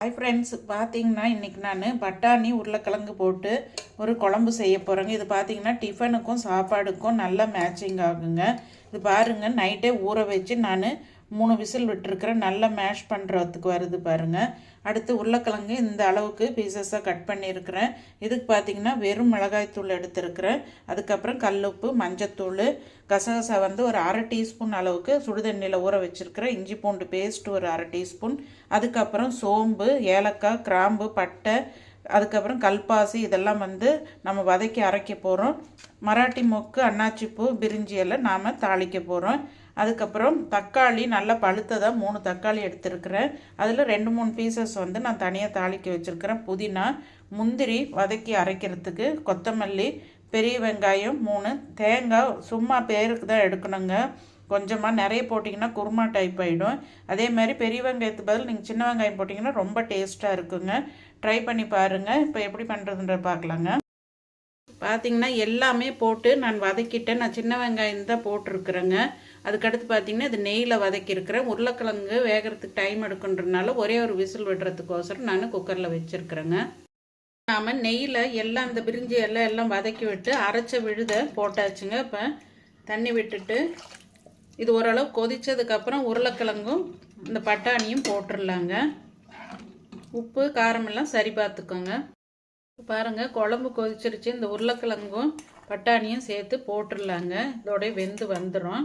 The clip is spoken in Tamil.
ஹாய் ஃப்ரெண்ட்ஸ், பார்த்தீங்கன்னா இன்றைக்கி நான் பட்டாணி உருளைக்கிழங்கு போட்டு ஒரு குழம்பு செய்ய போகிறேங்க. இது பார்த்தீங்கன்னா டிஃபனுக்கும் சாப்பாடுக்கும் நல்லா மேட்சிங் ஆகுங்க. இது பாருங்கள், நைட்டே ஊற வச்சு நான் 3 விசில் விட்டுருக்குறேன். நல்லா மேஷ் பண்ணுறதுக்கு வருது பாருங்கள். அடுத்து உருளைக்கிழங்கு இந்த அளவுக்கு பீசஸாக கட் பண்ணியிருக்கிறேன். இதுக்கு பார்த்திங்கன்னா வெறும் மிளகாய்த்தூள் எடுத்துருக்கிறேன். அதுக்கப்புறம் கல்லுப்பு, மஞ்சத்தூள், கசகசா ஒரு அரை டீஸ்பூன் அளவுக்கு சுடுதண்ணியில் ஊற வச்சுருக்கிறேன். இஞ்சி பூண்டு பேஸ்ட் ஒரு அரை டீஸ்பூன், அதுக்கப்புறம் சோம்பு, ஏலக்காய், கிராம்பு, பட்டை, அதுக்கப்புறம் கல்பாசி இதெல்லாம் நம்ம வதக்கி அரைக்க போகிறோம். மராட்டி மொக்கு, அன்னாச்சிப்பூ, பிரிஞ்சி எல்லாம் நாம் தாளிக்க போகிறோம். அதுக்கப்புறம் தக்காளி நல்லா பழுத்ததாக 3 தக்காளி எடுத்துருக்கிறேன். அதில் 2-3 பீசஸ் நான் தனியாக தாளிக்க வச்சுருக்கிறேன். புதினா, முந்திரி வதக்கி அரைக்கிறதுக்கு, கொத்தமல்லி, பெரிய வெங்காயம் 3, தேங்காய் சும்மா பேருக்கு தான் எடுக்கணுங்க. கொஞ்சமாக நிறைய போட்டிங்கன்னா குருமா டைப் ஆகிடும். அதே மாதிரி பெரிய வெங்காயத்துக்கு பதில் நீங்கள் சின்ன வெங்காயம் போட்டிங்கன்னா ரொம்ப டேஸ்ட்டாக இருக்குங்க. ட்ரை பண்ணி பாருங்கள். இப்போ எப்படி பண்ணுறதுன்ற பார்க்கலாங்க. பார்த்திங்கன்னா எல்லாமே போட்டு நான் வதக்கிட்டேன். நான் சின்ன வெங்காயம் தான் போட்டிருக்கிறேங்க. அதுக்கடுத்து பார்த்திங்கன்னா இது நெய்யில் வதக்கியிருக்கிறேன். உருளைக்கிழங்கு வேகிறதுக்கு டைம் எடுக்குன்றதுனால ஒரே ஒரு விசில் விடுறதுக்கோசரம் நான் குக்கரில் வச்சுருக்கிறேங்க. நாம் நெய்யில் எல்லாம் இந்த பிரிஞ்சி எல்லாம் வதக்கி விட்டு அரைச்ச விழுதை போட்டாச்சுங்க. இப்போ தண்ணி விட்டுட்டு இது ஓரளவு கொதித்ததுக்கப்புறம் உருளைக்கிழங்கும் இந்த பட்டாணியும் போட்டுடலாங்க. உப்பு காரமெல்லாம் சரி பார்த்துக்கோங்க. பாருங்கள், குழம்பு கொதிச்சிருச்சு. இந்த உருளைக்கிழங்கும் பட்டாணியும் சேர்த்து போட்டுடலாங்க. இதோடய வெந்து வந்துடும்.